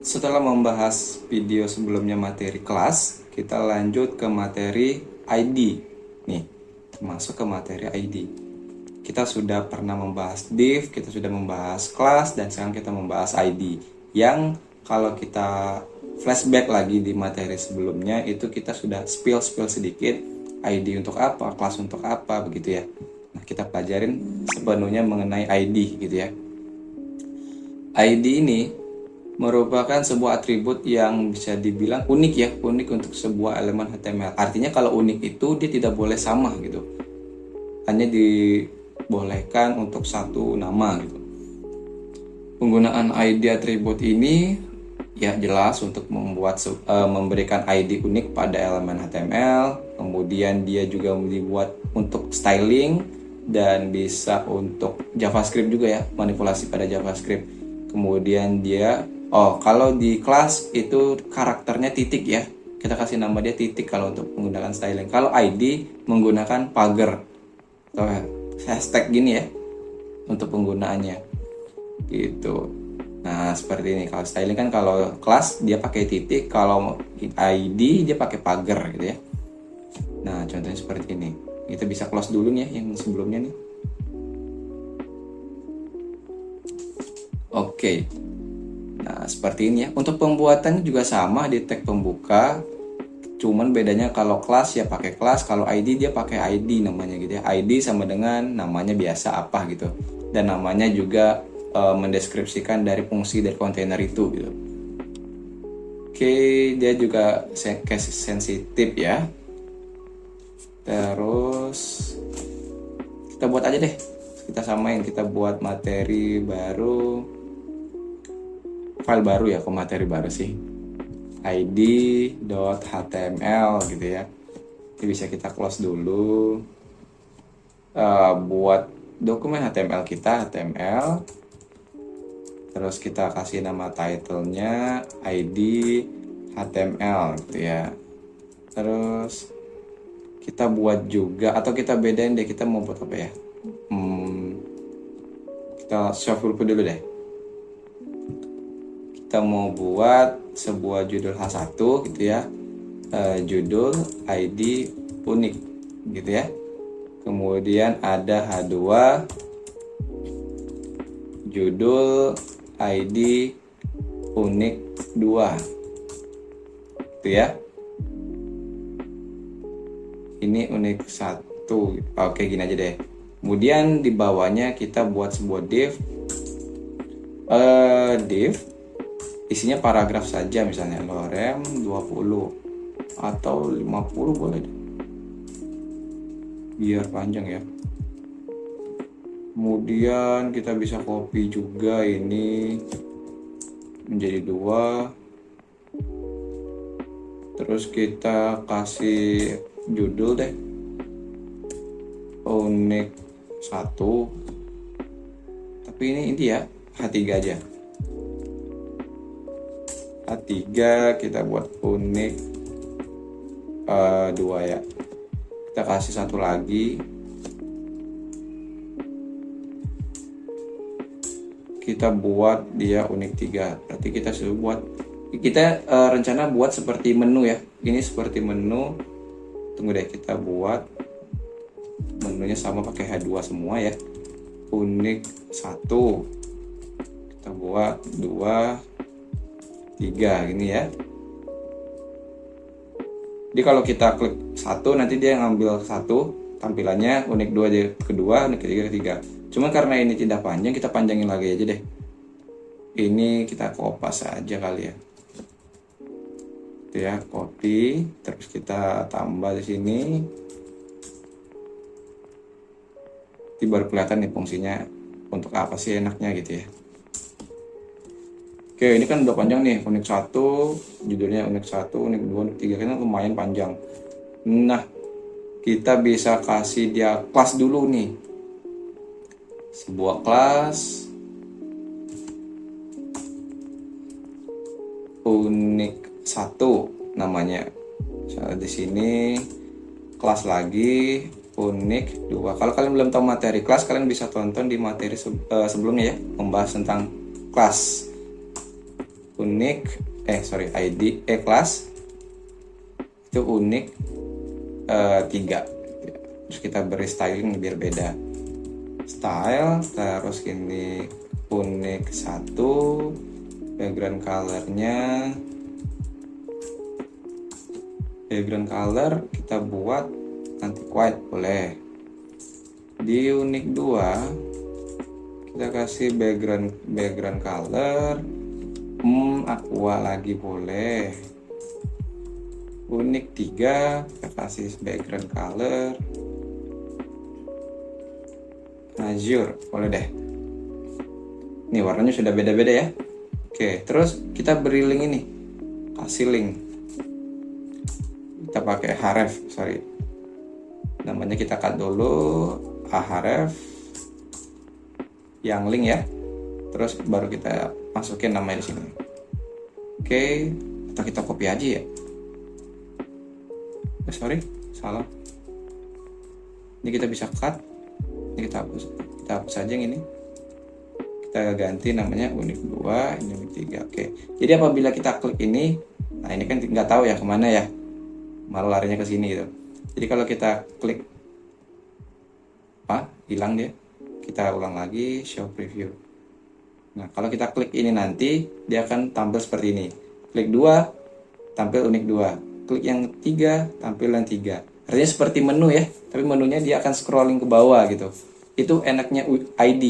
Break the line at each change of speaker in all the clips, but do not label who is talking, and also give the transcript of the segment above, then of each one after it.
Setelah membahas video sebelumnya materi kelas, kita lanjut ke materi ID. Nih, masuk ke materi ID. Kita sudah pernah membahas div, kita sudah membahas kelas, dan sekarang kita membahas ID. Yang kalau kita flashback lagi di materi sebelumnya, itu kita sudah spill sedikit ID untuk apa, kelas untuk apa, begitu ya. Nah, kita pelajarin sepenuhnya mengenai ID gitu ya. ID ini merupakan sebuah atribut yang bisa dibilang unik ya, unik untuk sebuah elemen HTML. Artinya kalau unik itu dia tidak boleh sama gitu. Hanya dibolehkan untuk satu nama gitu. Penggunaan ID atribut ini ya jelas untuk memberikan ID unik pada elemen HTML. Kemudian dia juga dibuat untuk styling dan bisa untuk JavaScript juga ya, manipulasi pada JavaScript. Kemudian dia kalau di kelas itu karakternya titik ya. Kita kasih nama dia titik kalau untuk menggunakan styling. Kalau ID menggunakan pagar atau hashtag gini ya untuk penggunaannya. Gitu. Nah, seperti ini. Kalau styling kan kalau kelas dia pakai titik, kalau ID dia pakai pagar gitu ya. Nah, contohnya seperti ini. Kita bisa close dulu nih ya yang sebelumnya nih. Oke. Nah, seperti ini ya. Untuk pembuatannya juga sama di tag pembuka. Cuman bedanya kalau kelas ya pakai kelas, kalau ID dia pakai ID namanya gitu ya. ID sama dengan namanya biasa apa gitu. Dan namanya juga mendeskripsikan dari fungsi dari kontainer itu gitu. Oke, dia juga case sensitif ya. Terus kita buat aja deh. Kita samain, kita buat materi baru. File baru ya, kok materi baru sih, id.html gitu ya. Ini bisa kita close dulu. Buat dokumen HTML kita, HTML, terus kita kasih nama title-nya id HTML gitu ya. Terus kita buat juga, atau kita bedain deh, kita mau buat apa ya. Kita shuffle dulu deh. Kita mau buat sebuah judul H1 gitu ya, judul ID unik gitu ya. Kemudian ada H2 judul ID unik 2 gitu ya. Ini unik 1. Oke, gini aja deh. Kemudian di bawahnya kita buat sebuah div. Div isinya paragraf saja, misalnya lorem 20 atau 50 boleh deh, biar panjang ya. Kemudian kita bisa copy juga ini menjadi 2. Terus kita kasih judul deh unik 1, tapi ini ya H3 aja. H3 kita buat unik 2 ya. Kita kasih satu lagi. Kita buat dia unik 3. Berarti kita sudah buat, kita rencana buat seperti menu ya. Ini seperti menu. Tunggu deh, kita buat menunya sama pakai H2 semua ya. Unik 1. Kita buat 2 3 gini ya. Jadi kalau kita klik 1 nanti dia ngambil 1 tampilannya, unik 2 di kedua, unik ketiga ketiga. Cuma karena ini tidak panjang, kita panjangin lagi aja deh. Ini kita kopas aja kali ya. Itu ya, copy, terus kita tambah di sini. Nanti baru kelihatan nih fungsinya untuk apa sih enaknya gitu ya. Oke, ini kan udah panjang nih, unik 1, judulnya unik 1, unik 2, unik 3, kan lumayan panjang. Nah, kita bisa kasih dia kelas dulu nih. Sebuah kelas unik 1 namanya. Misalnya di sini kelas lagi unik 2. Kalau kalian belum tahu materi kelas, kalian bisa tonton di materi sebelumnya ya, membahas tentang kelas. ID kelas itu unik 3. Terus kita beri styling biar beda. Style, terus ini unik 1, background color kita buat nanti white boleh. Di unik 2 kita kasih background color aqua lagi boleh. Unik 3 kita kasih background color azure boleh deh. Nih warnanya sudah beda-beda ya. Oke, terus kita beri link ini, kasih link. Kita pakai href, namanya kita cut dulu href yang link ya. Terus baru kita masukin namanya di sini. Oke, atau kita copy aja ya. Salah. Ini kita bisa cut. Ini kita hapus aja yang ini. Kita ganti namanya unik 2, ini unik 3. Oke. Jadi apabila kita klik ini, nah ini kan nggak tahu ya kemana ya. Malah larinya ke sini gitu. Jadi kalau kita klik hilang dia. Kita ulang lagi show preview. Nah, kalau kita klik ini nanti dia akan tampil seperti ini. Klik 2 tampil unik 2. Klik yang 3 tampil yang 3. Artinya seperti menu ya, tapi menunya dia akan scrolling ke bawah gitu. Itu enaknya ID.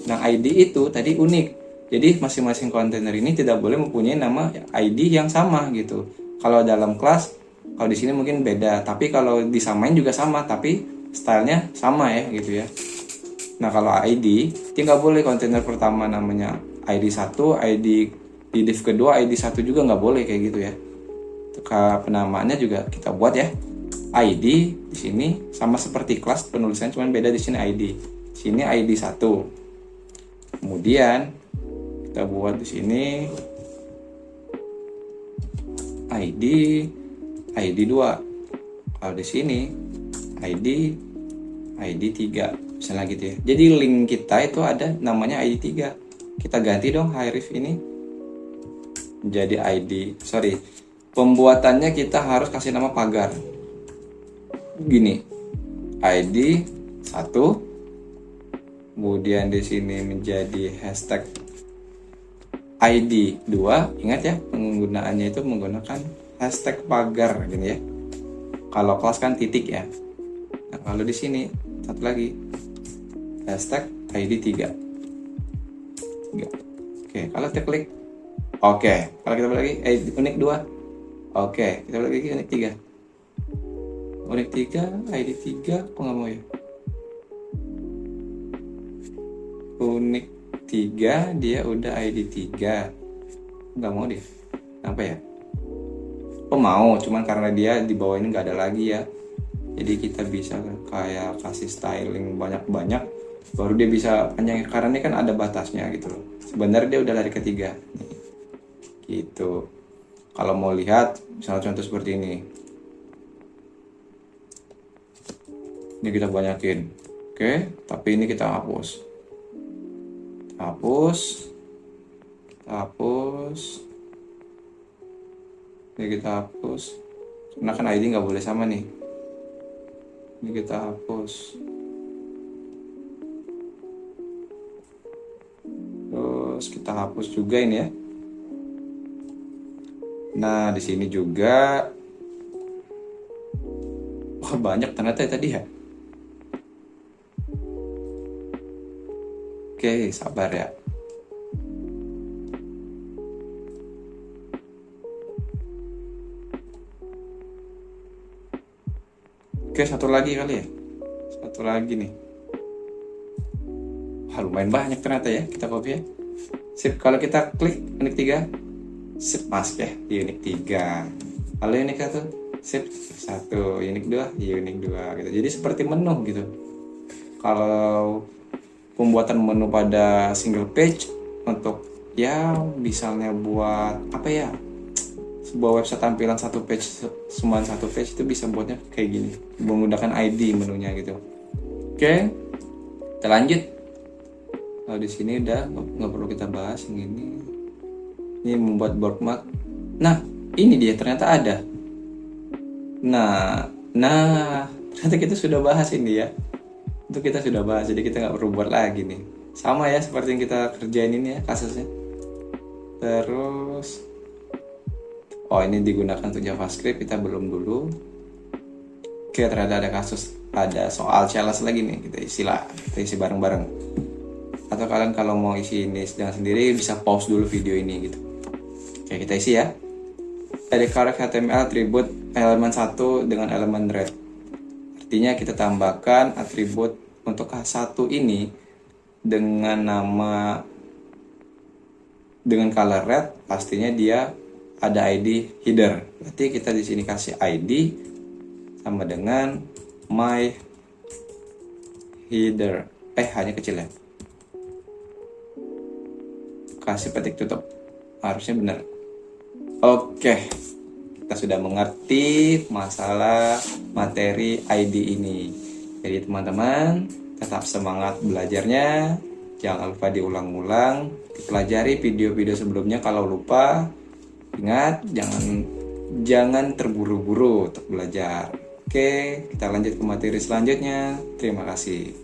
Nah, ID itu tadi unik. Jadi masing-masing kontainer ini tidak boleh mempunyai nama ID yang sama gitu. Kalau dalam kelas, kalau di sini mungkin beda, tapi kalau disamain juga sama, tapi stylenya sama ya gitu ya. Nah, kalau ID, dia nggak boleh kontainer pertama namanya ID 1, ID di div kedua ID 1 juga nggak boleh kayak gitu ya. Penamaannya juga kita buat ya. ID di sini sama seperti kelas, penulisan cuma beda di sini ID. Di sini ID 1. Kemudian kita buat di sini ID 2. Kalau di sini ID 3 misalnya gitu ya. Jadi link kita itu ada namanya ID 3. Kita ganti dong href ini menjadi pembuatannya kita harus kasih nama pagar gini, ID 1, kemudian di sini menjadi hashtag ID 2. Ingat ya, penggunaannya itu menggunakan hashtag pagar gini ya. Kalau kelas kan titik ya. Nah, kalau di sini satu lagi hashtag ID 3. Oke, kalau kita klik kalau kita balik lagi unik 2. Kita balik lagi unik 3. Unik 3, ID 3, kok nggak mau ya? Unik 3, dia udah ID 3. Nggak mau dia. Kenapa ya? Mau, cuman karena dia di bawah ini nggak ada lagi ya. Jadi kita bisa kayak kasih styling banyak-banyak, baru dia bisa panjang. Karena ini kan ada batasnya gitu loh. Sebenarnya dia udah lari ke 3. Gitu. Kalau mau lihat, misalnya contoh seperti ini. Ini kita banyakin. Tapi ini kita hapus. Ini kita hapus. Karena kan ID nggak boleh sama nih. Ini kita hapus. Terus kita hapus juga ini ya. Nah, di sini juga banyak ternyata ya tadi ya. Sabar ya. Satu lagi kali ya. Satu lagi nih. Lumayan banyak ternyata ya. Kita copy ya. Sip, kalau kita klik unik 3, sip masuk ya di unik 3. Kalau unik 1, sip 1, unik 2, unik 2 gitu. Jadi seperti menu gitu. Kalau pembuatan menu pada single page untuk ya misalnya buat apa ya, sebuah website tampilan satu page, semua satu page, itu bisa buatnya kayak gini menggunakan ID menunya gitu. Kita lanjut. Kalau di sini udah nggak perlu kita bahas yang ini. Ini membuat bookmark. Nah, ini dia ternyata ada. Nah, ternyata kita sudah bahas ini ya. Itu kita sudah bahas, jadi kita nggak perlu buat lagi nih. Sama ya seperti yang kita kerjain ini ya kasusnya. Terus, oh ini digunakan untuk JavaScript, kita belum dulu. Oke, ternyata ada kasus, ada soal challenge lagi nih, kita isi bareng-bareng. Atau kalian kalau mau isi ini sedang sendiri bisa pause dulu video ini gitu. Oke, kita isi ya. Edit correct HTML atribut elemen 1 dengan elemen red. Artinya kita tambahkan atribut untuk H1 ini dengan nama, dengan color red, pastinya dia ada ID header. Berarti kita di sini kasih ID sama dengan my header. Hanya kecil ya. Kasih petik tutup. Harusnya benar. Oke. Kita sudah mengerti masalah materi ID ini. Jadi teman-teman tetap semangat belajarnya. Jangan lupa diulang-ulang. Pelajari video-video sebelumnya kalau lupa. Ingat, jangan terburu-buru untuk belajar. Oke, kita lanjut ke materi selanjutnya. Terima kasih.